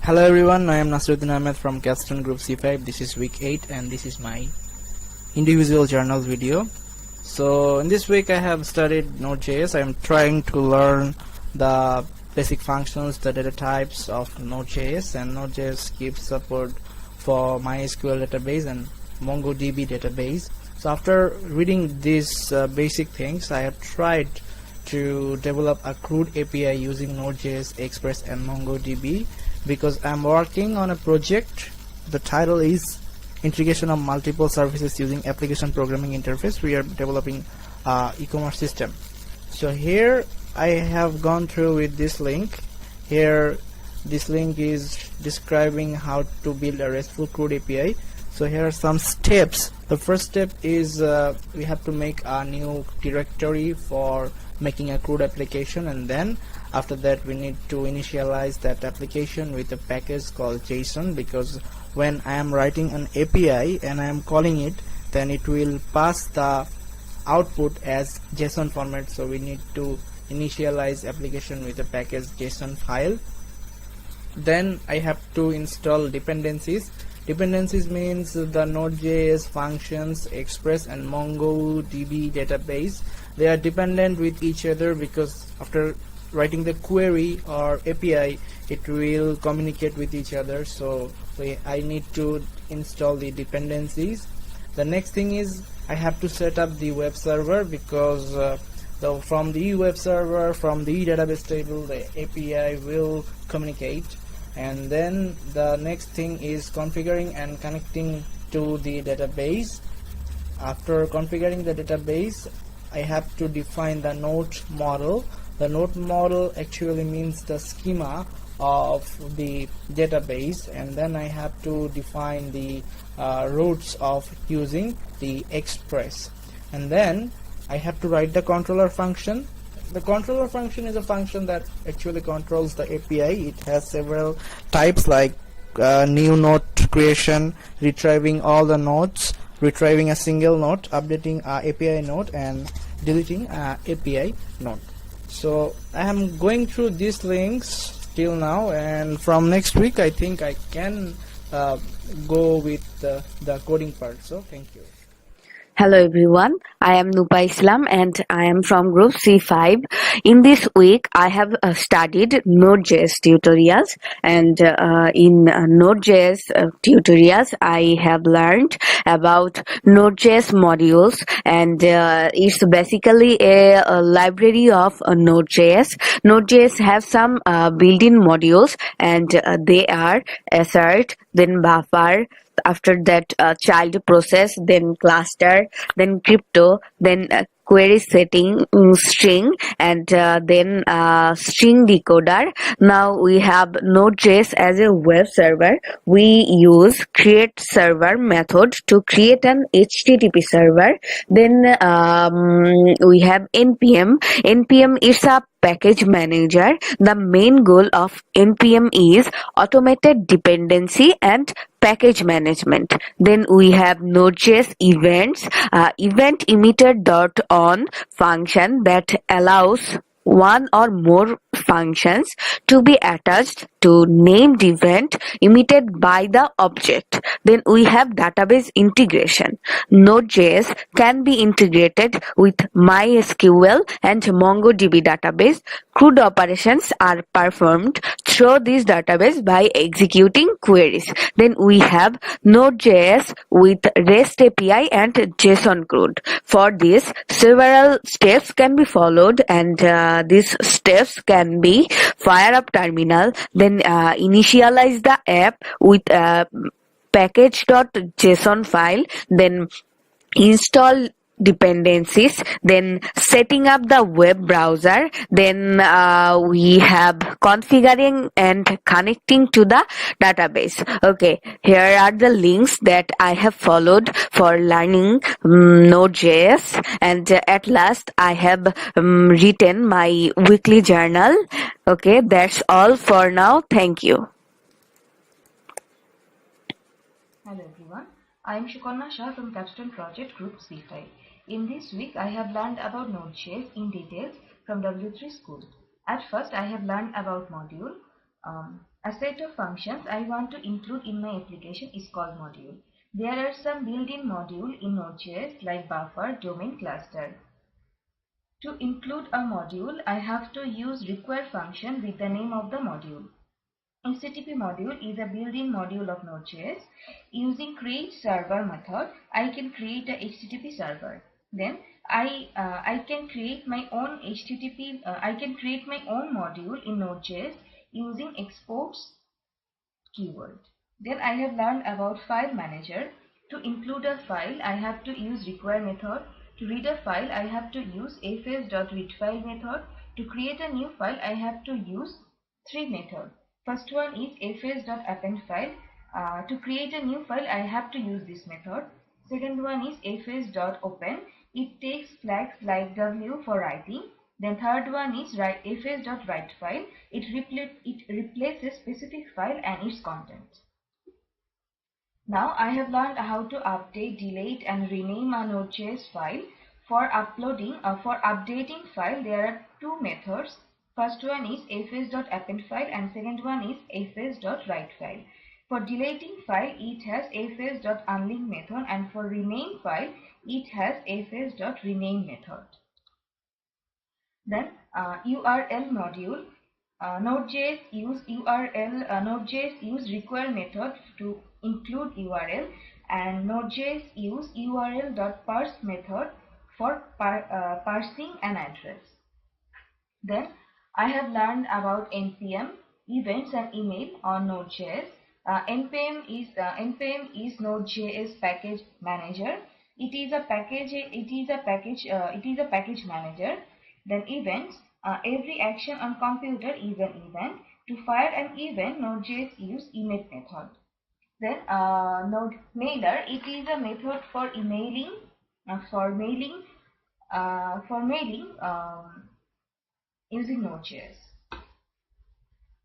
Hello everyone, I am Nasruddin Ahmed from Capstone Group C5. This is week 8 and this is my individual journal video. So in this week I have studied Node.js. I am trying to learn the basic functions, the data types of Node.js, and Node.js gives support for MySQL database and MongoDB database. So after reading these basic things, I have tried to develop a CRUD API using Node.js, Express and MongoDB because I'm working on a project. The title is Integration of Multiple Services Using Application Programming Interface. We are developing e-commerce system. So here I have gone through with this link. Here this link is describing how to build a RESTful CRUD API. So here are some steps. The first step is we have to make a new directory for making a CRUD application, and then after that we need to initialize that application with a package called JSON, because when I am writing an API and I am calling it, then it will pass the output as JSON format. So we need to initialize application with a package JSON file. Then I have to install dependencies. Dependencies means the Node.js functions, Express and MongoDB database. They are dependent with each other because after writing the query or API, it will communicate with each other. So I need to install the dependencies. The next thing is I have to set up the web server, because from the web server, from the database table, the API will communicate. And then the next thing is configuring and connecting to the database. After configuring the database, I have to define the node model. The node model actually means the schema of the database, and then I have to define the routes of using the Express, and then I have to write the controller function. The controller function is a function that actually controls the API. It has several types like new node creation, retrieving all the nodes, retrieving a single node, updating a API node, and deleting a API node. So I am going through these links till now, and from next week I think I can go with the coding part. So thank you. Hello everyone, I am Nupa Islam and I am from group C5. In this week, I have studied Node.js tutorials, and in Node.js tutorials, I have learned about Node.js modules, and it's basically a library of Node.js. Node.js has some built-in modules, and they are assert, then buffer, after that child process, then cluster, then crypto, then query setting, string, and then string decoder. Now we have Node.js as a web server. We use create server method to create an HTTP server. Then we have npm. Npm is a package manager. The main goal of npm is automated dependency and package management. Then we have Node.js events, event emitter.on function that allows one or more functions to be attached to named event emitted by the object. Then we have database integration. Node.js can be integrated with MySQL and MongoDB database. CRUD operations are performed through this database by executing queries. Then we have Node.js with REST API and JSON CRUD. For this, several steps can be followed, and these steps can be fire up terminal, then initialize the app with a package.json file, then install dependencies, then setting up the web browser, then we have configuring and connecting to the database. Okay, here are the links that I have followed for learning Node.js, and at last I have written my weekly journal. Okay, that's all for now. Thank you. Hello everyone, I am Shukarna Shah from Capstone Project Group C5. In this week, I have learned about Node.js in details from W3 School. At first, I have learned about module. A set of functions I want to include in my application is called module. There are some built-in modules in Node.js like buffer, domain, cluster. To include a module, I have to use require function with the name of the module. HTTP module is a built-in module of Node.js. Using create server method, I can create a HTTP server. Then I can create my own I can create my own module in Node.js using exports keyword. Then I have learned about file manager. To include a file, I have to use require method. To read a file, I have to use fs.readFile method. To create a new file, I have to use three methods. First one is fs.appendFile. To create a new file, I have to use this method. Second one is fs.open. It takes flags like w for writing. Then third one is fs.writeFile. It replaces specific file and its content. Now I have learned how to update, delete and rename a Node.js file. For updating file, there are two methods. First one is fs.appendFile and second one is fs.writeFile. For deleting file, it has fs.unlink method, and for rename file, it has fs.rename method. Then URL module. Node.js use require method to include URL, and Node.js use url.parse method for parsing an address. Then I have learned about npm, events and email on Node.js. npm is Node.js package manager. It is a package manager. Then events, every action on computer is an event. To fire an event, Node.js use emit method. Then node mailer, it is a method for emailing using Node.js.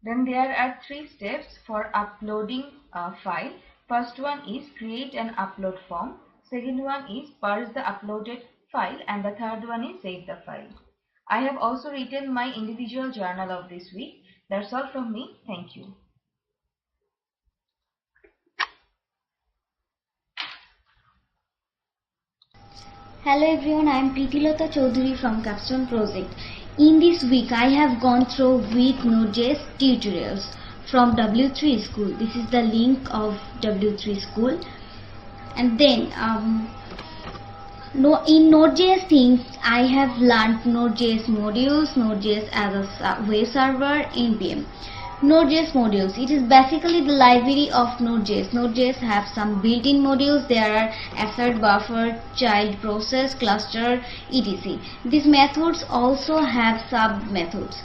Then there are three steps for uploading a file. First one is create an upload form. Second one is parse the uploaded file, and the third one is save the file. I have also written my individual journal of this week. That's all from me. Thank you. Hello everyone, I am Preetilata Choudhury from Capstone Project. In this week, I have gone through with Node.js tutorials from W3 School. This is the link of W3 School. And then in Node.js things, I have learned Node.js modules, Node.js as a web server, npm. Node.js modules, it is basically the library of Node.js. Node.js have some built-in modules. There are assert, buffer, child, process, cluster, etc. These methods also have sub-methods.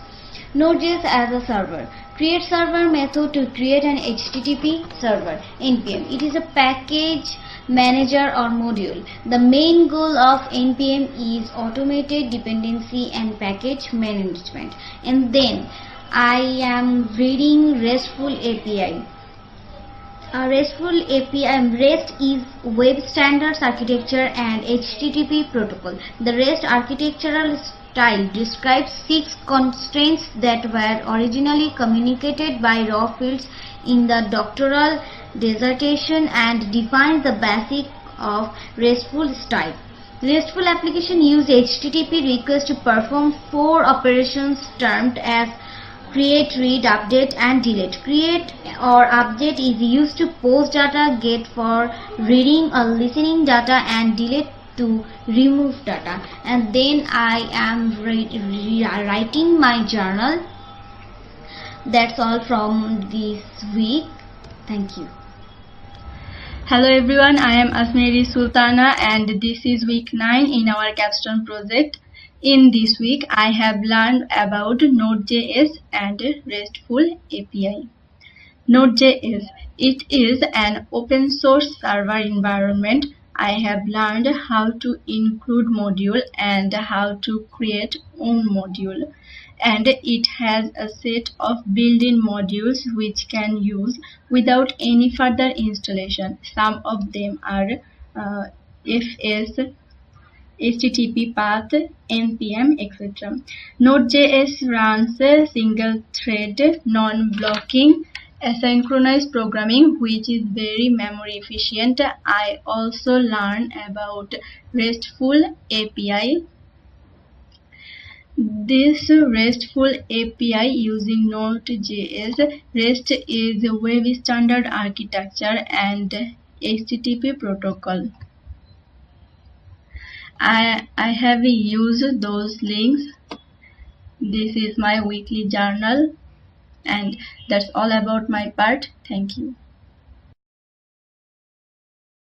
Node.js as a server. Create server method to create an HTTP server, npm. It is a package manager or module. The main goal of npm is automated dependency and package management. And then I am reading RESTful API. RESTful API, REST is Web Standards Architecture and HTTP protocol. The REST architectural style describes 6 constraints that were originally communicated by raw fields in the doctoral dissertation and defines the basic of RESTful style. RESTful application use HTTP request to perform 4 operations termed as create, read, update and delete. Create or update is used to post data, get for reading or listening data, and delete to remove data. And then I am writing my journal. That's all from this week. Thank you. Hello everyone, I am Asmeri Sultana and this is week 9 in our capstone project. In this week, I have learned about Node.js and RESTful API. Node.js, it is an open source server environment. I have learned how to include module and how to create own module. And it has a set of built-in modules which can use without any further installation. Some of them are FS, HTTP path, npm, etc. Node.js runs a single thread, non-blocking asynchronous programming, which is very memory efficient. I also learned about RESTful API. This RESTful API using Node.js. REST is a web standard architecture and HTTP protocol. I have used those links. This is my weekly journal, and that's all about my part. Thank you.